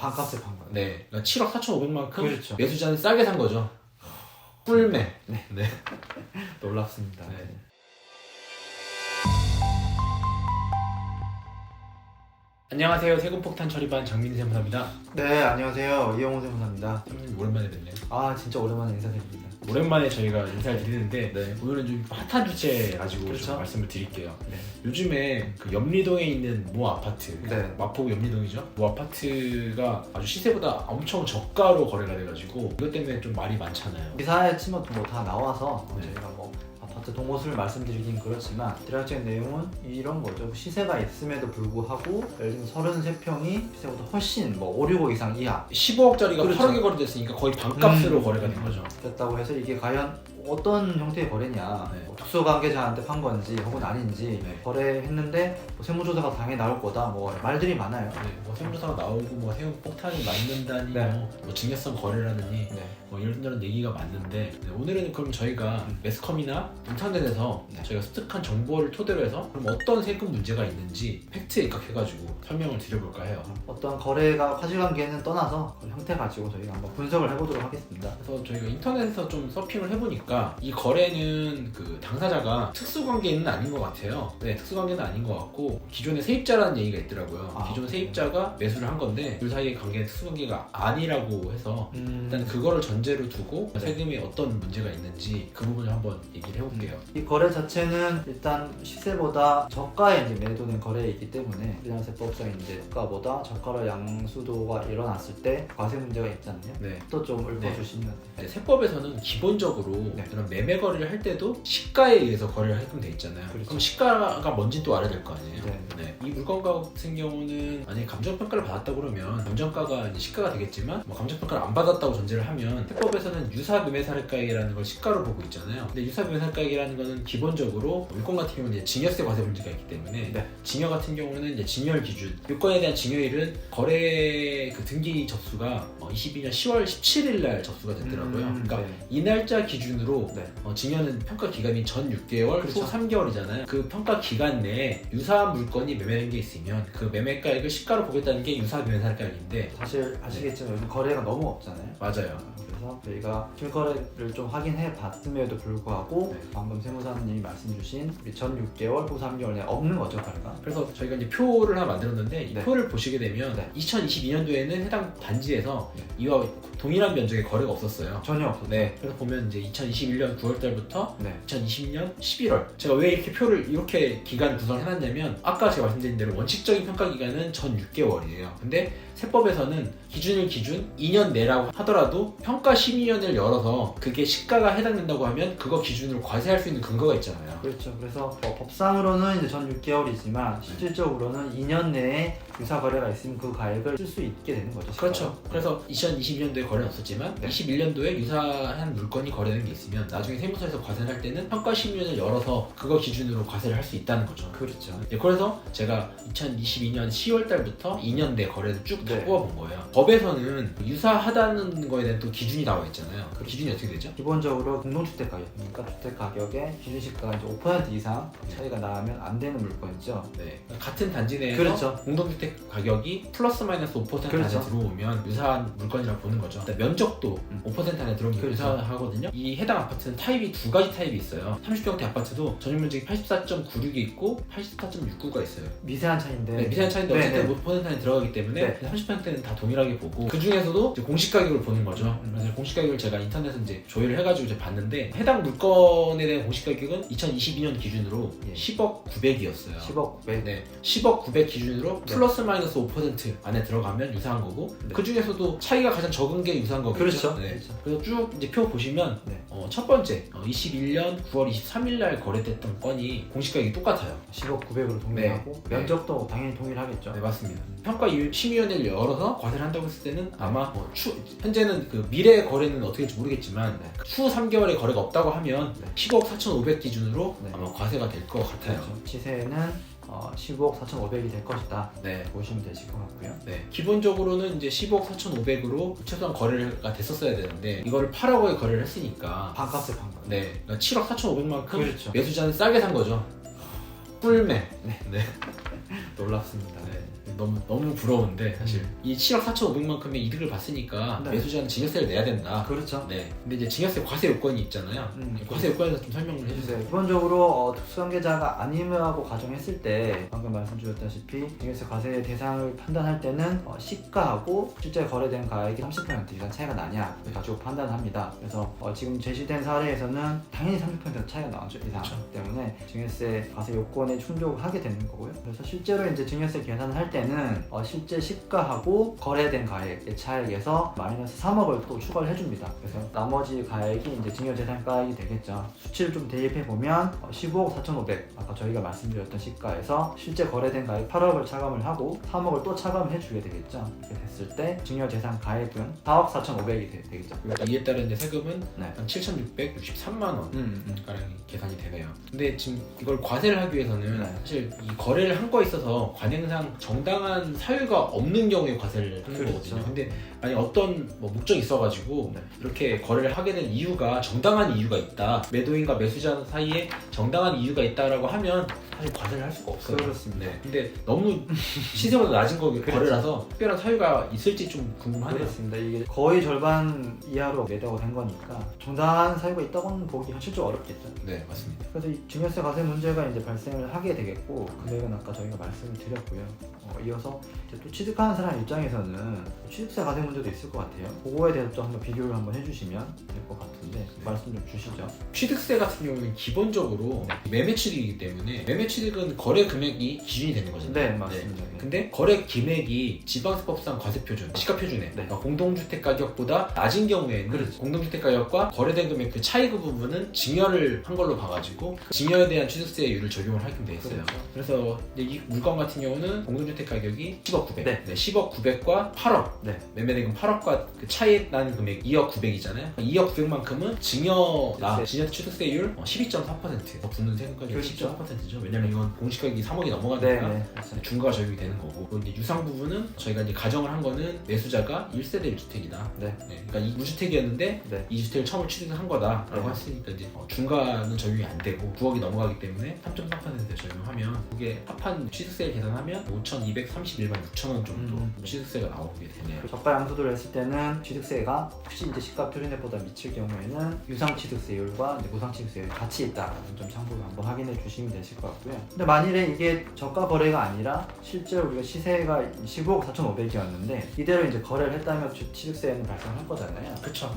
반값에 판 거예요. 네, 그러니까 7억 4,500만큼 그렇죠. 매수자는 싸게 산 거죠. 꿀매. 네. 네. 놀랍습니다. 네. 안녕하세요. 세금폭탄 처리반 장민희 세무사입니다. 네, 안녕하세요. 이영호 세무사입니다. 선생님 오랜만에 뵙네요. 아, 진짜 오랜만에 인사드립니다. 오랜만에 저희가 인사를 드리는데 네. 오늘은 좀 핫한 주제 가지고 그렇죠. 좀 말씀을 드릴게요. 네. 요즘에 그 염리동에 있는 모 아파트, 네. 마포구 염리동이죠. 모 아파트가 아주 시세보다 엄청 저가로 거래가 돼가지고 이것 때문에 좀 말이 많잖아요. 기사에 치면 뭐 다 나와서 네. 저희가 뭐 아파트 동호수를 말씀드리긴 그렇지만 대략적인 내용은 이런 거죠. 시세가 있음에도 불구하고 예를 들면 33평이 시세보다 훨씬 뭐 5, 6억 이상 이하 15억짜리가 그렇죠. 8억에 거래됐으니까 거의 반값으로 거래가 된 거죠. 됐다고 해서 이게 과연 어떤 형태의 거래냐, 네. 뭐 특수관계자한테 판 건지 혹은 아닌지 네. 거래했는데 뭐 세무조사가 당연히 나올 거다 뭐 말들이 많아요. 네, 뭐 세무조사가 나오고 뭐 세금 폭탄이 맞는다니 네. 뭐 증여성 거래라느니 네. 뭐 이런저런 얘기가 많는데 네, 오늘은 그럼 저희가 매스컴이나 인터넷에서 네. 저희가 습득한 정보를 토대로 해서 그럼 어떤 세금 문제가 있는지 팩트에 입각해가지고 설명을 드려볼까 해요. 어떤 거래가 과실관계는 떠나서 그 형태 가지고 저희가 한번 분석을 해보도록 하겠습니다. 그래서 저희가 인터넷에서 좀 서핑을 해보니까 이 거래는 그 당사자가 특수관계는 아닌 것 같아요. 네, 특수관계는 아닌 것 같고 기존의 세입자라는 얘기가 있더라고요. 아, 기존 세입자가 매수를 한 건데 둘 사이의 관계는 특수관계가 아니라고 해서 일단 음, 그거를 전제로 두고 네. 세금에 어떤 문제가 있는지 그 부분을 한번 얘기를 해볼게요. 이 거래 자체는 일단 시세보다 저가에 이제 매도된 거래이기 때문에 우리나라세법상 이제 저가보다 저가로 양수도가 일어났을 때 과세 문제가 있잖아요. 네. 또 좀 읊어주시면 네, 세법에서는 기본적으로 네. 그런 매매 거래를 할 때도 시가에 의해서 거래를 하게끔 돼 있잖아요. 그렇죠. 그럼 시가가 뭔지 또 알아야 될 거 아니에요. 네. 이 물건 같은 경우는 만약에 감정평가를 받았다 그러면 감정가가 이제 시가가 되겠지만 뭐 감정평가를 안 받았다고 전제를 하면 세법에서는 유사매매사례가액이라는 걸 시가로 보고 있잖아요. 근데 유사매매사례가액이라는 거는 기본적으로 물건 같은 경우는 이제 증여세 과세 문제가 있기 때문에 네. 증여 같은 경우는 이제 증여일 기준 물건에 대한 증여일은 거래 그 등기 접수가 22년 10월 17일 날 접수가 됐더라고요. 그러니까 네. 이 날짜 기준으로 네. 증여는 평가 기간이 전 6개월, 그렇죠. 후 3개월이잖아요. 그 평가 기간 내에 유사한 물건이 매매된 게 있으면 그 매매가액을 시가로 보겠다는 게 유사 매매사례가액인데 사실 아시겠지만 요즘 거래가 너무 없잖아요. 맞아요. 그래서 저희가 실거래를 좀 확인해 봤음에도 불구하고 네. 방금 세무사님이 말씀 주신 우리 전 6개월, 후 3개월에 없는 거죠, 거래가. 그래서 저희가 이제 표를 하나 만들었는데 이 네. 표를 보시게 되면 네. 2022년도에는 해당 단지에서 네. 이와 동일한 면적의 거래가 없었어요. 전혀 없었죠. 네, 그래서 보면 이제 2021년 9월달부터 네. 2020년 11월 제가 왜 이렇게 표를 이렇게 기간 구성을 해놨냐면 아까 제가 말씀드린 대로 원칙적인 평가 기간은 전 6개월이에요. 근데 세법에서는 기준일 기준 2년 내라고 하더라도 평가 심의위원회를 열어서 그게 시가가 해당된다고 하면 그거 기준으로 과세할 수 있는 근거가 있잖아요. 그렇죠. 그래서 법상으로는 이제 전 6개월이지만 실질적으로는 2년 내에 유사 거래가 있으면 그 가액을 쓸 수 있게 되는 거죠. 그렇죠. 그래서 2022년도에 거래는 없었지만 네. 21년도에 유사한 물건이 거래된 게 있으면 나중에 세무서에서 과세를 할 때는 평가심의위원회를 열어서 그거 기준으로 과세를 할 수 있다는 거죠. 그렇죠. 네, 그래서 제가 2022년 10월 달부터 2년 내 거래를 쭉 다 네. 뽑아본 거예요. 법에서는 유사하다는 거에 대한 또 기준이 나와 있잖아요. 그 기준이 어떻게 되죠? 기본적으로 공동주택 가격, 그러니까 주택 가격의 기준시가가 이제 5% 이상 차이가 나면 안 되는 물건이죠. 네. 같은 단지 내에서 그렇죠. 공동주택 가격이 플러스 마이너스 5% 그렇죠. 안에 들어오면 유사한 물건이라고 보는 거죠. 일단 면적도 5% 안에 들어오면 그렇죠. 유사하거든요. 이 해당 아파트는 타입이 두 가지 타입이 있어요. 30평대 아파트도 전용 면적이 84.96이 있고 84.69가 있어요. 미세한 차이인데. 네, 미세한 차이인데 네, 어쨌든 네. 5% 안에 들어가기 때문에 네. 30평대는 다 동일하게 보고 그 중에서도 이제 공시 가격을 보는 거죠. 그래서 공시 가격을 제가 인터넷에 이제 조회를 해가지고 이제 봤는데 해당 물건에 대한 공시 가격은 2022년 기준으로 예. 10억 900이었어요. 10억 100. 네, 10억 900 기준으로 네. 플러스 마이너스 5% 안에 들어가면 유사한 거고 네. 그 중에서도 차이가 가장 적은 게 유사한 거겠죠. 그렇죠. 네. 그렇죠. 그래서 쭉 이제 표 보시면 네. 첫 번째 21년 9월 23일 날 거래됐던 건이 공시 가격이 똑같아요. 10억 900으로 동일하고 네. 면적도 당연히 동일하겠죠. 네, 맞습니다. 평가 심의위원회를 열어서 과세를 한다고 했을 때는 아마 현재는 그 미래 거래는 어떻게 될지 모르겠지만 네. 추후 3개월에 거래가 없다고 하면 네. 10억 4,500 기준으로 네. 아마 과세가 될 것 같아요. 그렇죠. 시세는 15억 4,500이 될 것이다. 네. 보시면 되실 것 같고요. 네, 기본적으로는 이제 10억 4,500으로 최소한 거래가 됐었어야 되는데 이거를 8억에 거래를 했으니까 반값에 판 거예요. 네, 그러니까 7억 4,500만큼 그렇죠. 매수자는 싸게 산 거죠. 꿀매. 네. 네. 놀랍습니다. 네. 너무 부러운데 사실 이 7억 4,500만큼의 이득을 봤으니까 네. 매수자는 증여세를 내야 된다. 그렇죠. 네. 근데 이제 증여세 과세 요건이 있잖아요. 과세 요건에서 좀 설명을 해주세요. 네, 기본적으로 특수관계자가 아니라고 가정했을 때 방금 말씀드렸다시피 증여세 과세 대상을 판단할 때는 시가하고 실제 거래된 가액이 30% 이상 차이가 나냐 가지고 판단합니다. 그래서 지금 제시된 사례에서는 당연히 30% 차이가 나죠 이상 때문에 증여세 과세 요건에 충족을 하게 되는 거고요. 그래서 실제로 이제 증여세 계산을 할 때는 실제 시가하고 거래된 가액의 차액에서 마이너스 3억을 또 추가를 해줍니다. 그래서 나머지 가액이 이제 증여재산가액이 되겠죠. 수치를 좀 대입해 보면 15억 4,500 아까 저희가 말씀드렸던 시가에서 실제 거래된 가액 8억을 차감을 하고 3억을 또 차감을 해주게 되겠죠. 이렇게 됐을 때 증여재산가액은 4억 4,500이 되겠죠. 이에 따른 이제 세금은 네. 한 7,663만 원 가량이 계산이 되네요. 근데 지금 이걸 과세를 하기 위해서는 네. 사실 이 거래를 한 거에 있어서 관행상 정당한 사유가 없는 경우에 과세를 하는 그렇죠. 거거든요. 근데 만약 어떤 목적이 있어가지고 네. 이렇게 거래를 하게 된 이유가 정당한 이유가 있다. 매도인과 매수자 사이에 정당한 이유가 있다라고 하면 사실 과세를 할 수가 없어요. 그렇습니다. 네. 근데 너무 시세보다 낮은 거래라서 특별한 사유가 있을지 좀 궁금하네요. 그렇습니다. 이게 거의 절반 이하로 매도가 된 거니까 정당한 사유가 있다고는 보기 현실적으로 어렵겠죠. 네, 맞습니다. 그래서 이 증여세 과세 문제가 이제 발생을 하게 되겠고 금액은 아까 저희가 말씀을 드렸고요. 이어서 이제 또 취득하는 사람 입장에서는 취득세 과세 문제도 있을 것 같아요. 그거에 대해서 또 한번 비교를 한번 해주시면 될 것 같은데 말씀 좀 주시죠. 취득세 같은 경우는 기본적으로 매매 취득이기 때문에 매매 취득은 거래 금액이 기준이 되는 거잖아요. 네, 맞습니다. 네. 근데 거래 금액이 지방세법상 과세 표준, 시가 표준에 네. 그러니까 공동주택 가격보다 낮은 경우에는 그렇죠. 공동주택 가격과 거래된 금액 그 차이 그 부분은 증여를 한 걸로 봐가지고 그 증여에 대한 취득세율을 적용을 하게 돼 있어요. 그렇죠. 그래서 이 물건 같은 경우는 공동주택 가격이 10억 900, 네. 10억 900과 8억 네. 매매대금 8억과 그 차이 나는 금액 2억 900이잖아요. 2억 900만큼은 증여나 증여 취득세율 12.4% 붙는 세금까지 그렇죠. 10.4%죠. 왜냐면 이건 공시가격이 3억이 넘어가니까 네, 맞습니다. 중과가 적용이 되는 거고. 그리고 이제 유상 부분은 저희가 이제 가정을 한 거는 매수자가 1세대 1주택이다. 네. 그러니까 이 무주택이었는데 네. 이 주택을 처음 출입한 거다라고 네. 했으니까 이제 중과는 적용이 안 되고 9억이 넘어가기 때문에 3.3%에 적용하면 그게 합한 취득세를 계산하면 5,231만 6천 원 정도 취득세가 나오게 되네요. 저가 양수도를 했을 때는 취득세가 혹시 이제 시가 표준액보다 미칠 경우에는 유상 취득세율과 이제 무상 취득세율이 같이 있다라는 점 참고로 한번 확인해 주시면 되실 것 같고요. 근데 만일에 이게 저가 거래가 아니라 실제로 우리가 시세가 15억 4,500이었는데 이대로 이제 거래를 했다면 취득세는 발생할 거잖아요. 그쵸.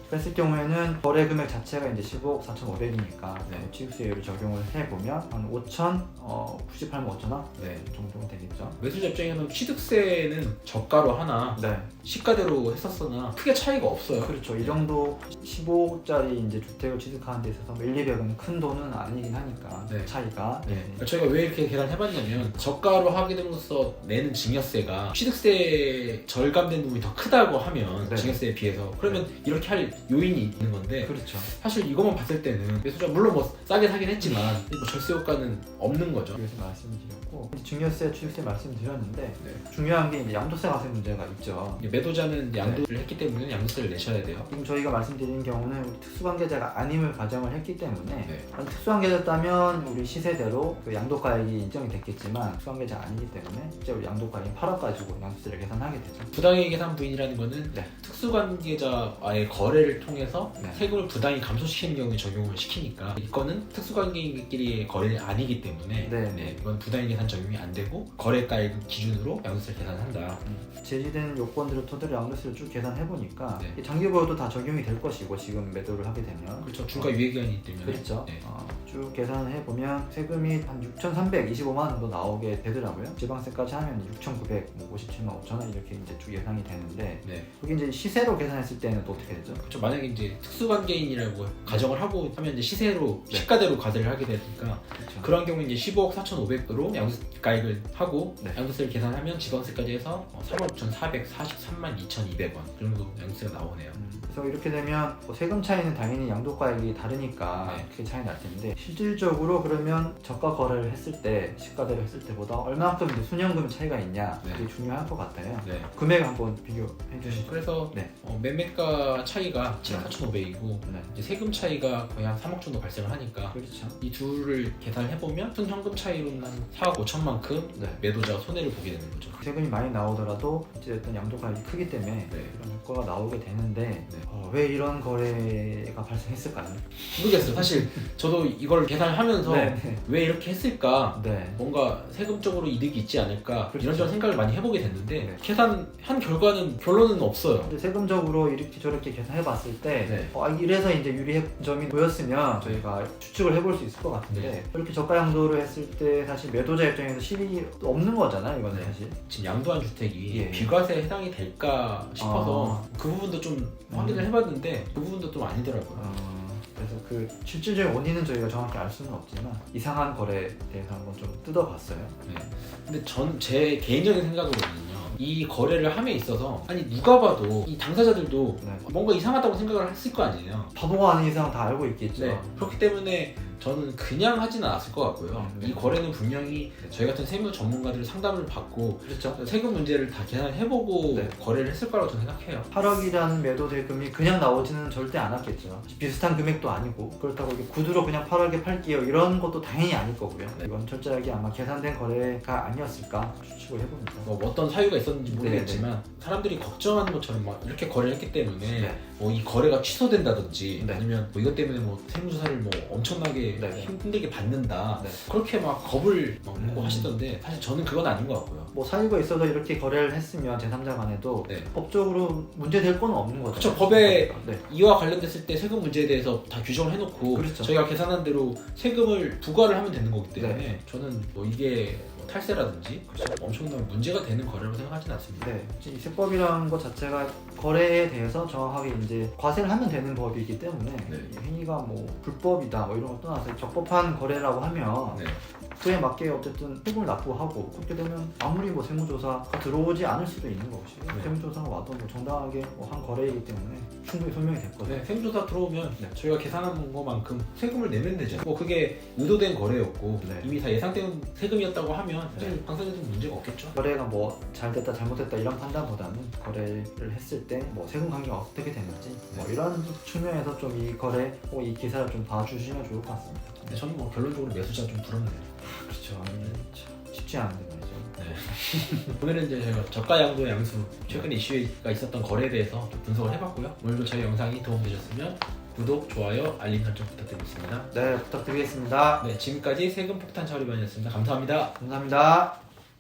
그랬을 경우에는 거래 금액 자체가 이제 15억 4,500이니까 네. 취득세율을 적용을 해보면 한 98만 5천 원 네. 정도 되겠죠. 매수자 입장에서는 취득세는 저가로 하나 네. 시가대로 했었으나 크게 차이가 없어요. 그렇죠. 이 정도 15억짜리 이제 주택을 취득하는 데 있어서 1, 200은 큰 돈은 아니긴 하니까 네. 차이가. 네. 그러니까 저희가 왜 이렇게 계산해봤냐면 저가로 하게 됨으로써 내는 증여세가 취득세 절감된 부분이 더 크다고 하면 네. 증여세에 비해서 그러면 이렇게 할 요인이 있는 건데 그렇죠. 사실 이것만 봤을 때는 매수자 물론 뭐 싸게 사긴 했지만 뭐 절세 효과는 없는 거죠. 그래서 말씀드렸고 증여세, 취득세 말씀드렸는데 네. 중요한 게 이제 양도세 과세 문제가 있죠. 매도자는 양도를 했기 때문에 양도세를 내셔야 돼요. 지금 저희가 말씀드린 경우는 우리 특수관계자가 아님을 가정을 했기 때문에 네. 특수관계자였다면 우리 시세대로 그 양도가액이 인정이 됐겠지만 특수관계자가 아니기 때문에 실제 우리 양도가액인 8억 가지고 양도세를 계산하게 되죠. 부당이익 계산 부인이라는 거는 네. 특수관계자와의 거래를 통해서 네. 세금을 부당히 감소시키는 경우에 적용을 시키니까 이거는 특수관계인끼리의 거래는 아니기 때문에 네. 이건 부당이익 계산 적용이 안 되고 거래가액 기준으로 양도세를 계산한다. 제시된 요건들을 토대로 양도세를 쭉 계산해 보니까 네. 장기보유도 다 적용이 될 것이고 지금 매도를 하게 되면 그렇죠. 중과 유예기간이기 때문에 그렇죠. 네. 쭉 계산을 해보면 세금이 한 6,325만 원 정도 나오게 되더라고요. 지방세까지 하면 6,957만 5천 원 이렇게 이제 쭉 예상이 되는데 네. 그게 이제 시세로 계산했을 때는 또 어떻게 되죠? 그렇죠. 만약에 이제 특수관계인이라고 가정을 하고 하면 이제 시세로 네. 시가대로 과세를 하게 되니까 그렇죠. 그런 경우에 이제 15억 4,500으로 양도가액을 하고 네. 양도세를 계산하면 지방세까지 해서 3억 6,443만 2,200원 그 정도 양도세가 나오네요. 그래서 이렇게 되면 뭐 세금 차이는 당연히 양도가액이 다르니까 네. 크게 차이 날 텐데 실질적으로 그러면 저가 거래를 했을 때 시가대로 했을 때보다 얼마만큼 이제 순현금 차이가 있냐 네. 그게 중요할 것 같아요. 네. 금액 한번 비교해 주시죠. 그래서 네. 매매가 차이가 네. 7,400이고 네. 이제 세금 차이가 거의 한 3억 정도 발생을 하니까 그렇죠. 이 둘을 계산해보면 순 현금 차이로는 한 4억 5천만큼 네. 매도자가 손해를 보게 되는 거죠. 세금이 많이 나오더라도 어쨌든 양도가액이 크기 때문에 네. 이런 효과가 나오게 되는데 네. 왜 이런 거래가 발생했을까요? 모르겠어요. 사실 저도 이걸 계산을 하면서 네. 왜 이렇게 했을까, 네. 뭔가 세금적으로 이득이 있지 않을까 그렇죠. 이런저런 생각을 많이 해보게 됐는데 네. 계산한 결과는 결론은 없어요. 근데 세금적으로 이렇게 저렇게 계산해봤을 때 네. 이래서 이제 유리한 점이 보였으면 저희가 추측을 해볼 수 있을 것 같은데 네. 이렇게 저가 양도를 했을 때 사실 매도자 입장에서 실익이 없는 거잖아요. 이거는 네. 사실. 지금 양도한 주택이 예. 비과세에 해당이 될까 싶어서 그 부분도 좀 확인을 해봤는데 그 부분도 좀 아니더라고요. 그래서 그 실질적인 원인은 저희가 정확히 알 수는 없지만 이상한 거래에 대해서 한번 좀 뜯어봤어요. 네. 근데 제 개인적인 생각으로는요, 이 거래를 함에 있어서 아니 누가 봐도 이 당사자들도 네. 뭔가 이상하다고 생각을 했을 거 아니에요. 바보가 아닌 이상 다 알고 있겠죠. 네. 그렇기 때문에 저는 그냥 하지는 않았을 것 같고요. 네. 이 거래는 분명히 저희 같은 세무 전문가들 상담을 받고 그렇죠. 세금 문제를 다 계산해보고 네. 거래를 했을 거라고 저는 생각해요. 8억이라는 매도 대금이 그냥 나오지는 절대 않았겠죠. 비슷한 금액도 아니고 그렇다고 이게 구두로 그냥 8억에 팔게요 이런 것도 당연히 아닐 거고요. 네. 이건 철저하게 아마 계산된 거래가 아니었을까 추측을 해봅니다. 뭐 어떤 사유가 있었는지 네, 모르겠지만 사람들이 걱정하는 것처럼 막 이렇게 거래를 했기 때문에 네. 뭐 이 거래가 취소된다든지 네. 아니면 뭐 이것 때문에 뭐 세무조사를 뭐 엄청나게 네. 힘들게 받는다, 네. 그렇게 막 겁을 막 먹고 음. 하시던데 사실 저는 그건 아닌 것 같고요. 뭐 사유가 있어서 이렇게 거래를 했으면 제3자 간에도 네. 법적으로 문제될 건 없는 거죠. 그쵸, 법에 네. 이와 관련됐을 때 세금 문제에 대해서 다 규정을 해놓고 그렇죠. 저희가 계산한 대로 세금을 부과를 하면 되는 거기 때문에 네. 저는 뭐 이게 뭐 탈세라든지 엄청난 문제가 되는 거래라고 생각하지는 않습니다. 네, 이 세법이라는 것 자체가 거래에 대해서 정확하게 이제 과세를 하면 되는 법이기 때문에 네. 이 행위가 뭐 불법이다 뭐 이런 것 떠나서 적법한 거래라고 하면 네. 그에 맞게 어쨌든 세금을 납부하고 그렇게 되면 아무리 뭐 세무조사가 들어오지 않을 수도 있는 것이고 네. 세무조사가 와도 뭐 정당하게 뭐 한 거래이기 때문에 충분히 설명이 됐거든요. 네, 세무조사 들어오면 네. 저희가 계산한 것만큼 세금을 내면 되죠. 뭐 그게 의도된 거래였고 네. 이미 다 예상된 세금이었다고 하면 네. 사실 당사자들은 문제가 없겠죠. 거래가 뭐 잘됐다 잘못됐다 이런 판단보다는 거래를 했을 때 뭐 세금 관계가 어떻게 되는지 뭐 이런 측면에서 좀 이 거래 혹은 이 기사를 좀 봐주시면 좋을 것 같습니다. 근데 저는 뭐 결론적으로 매수자 좀 부럽네요. 그렇죠. 참 쉽지 않은데 말이죠. 네. 오늘은 이제 저희가 저가 양도 양수 최근 이슈가 있었던 거래에 대해서 좀 분석을 해봤고요. 오늘도 저희 영상이 도움되셨으면 구독, 좋아요, 알림 설정 부탁드리겠습니다. 네, 부탁드리겠습니다. 네, 지금까지 세금 폭탄 처리반이었습니다. 감사합니다. 감사합니다.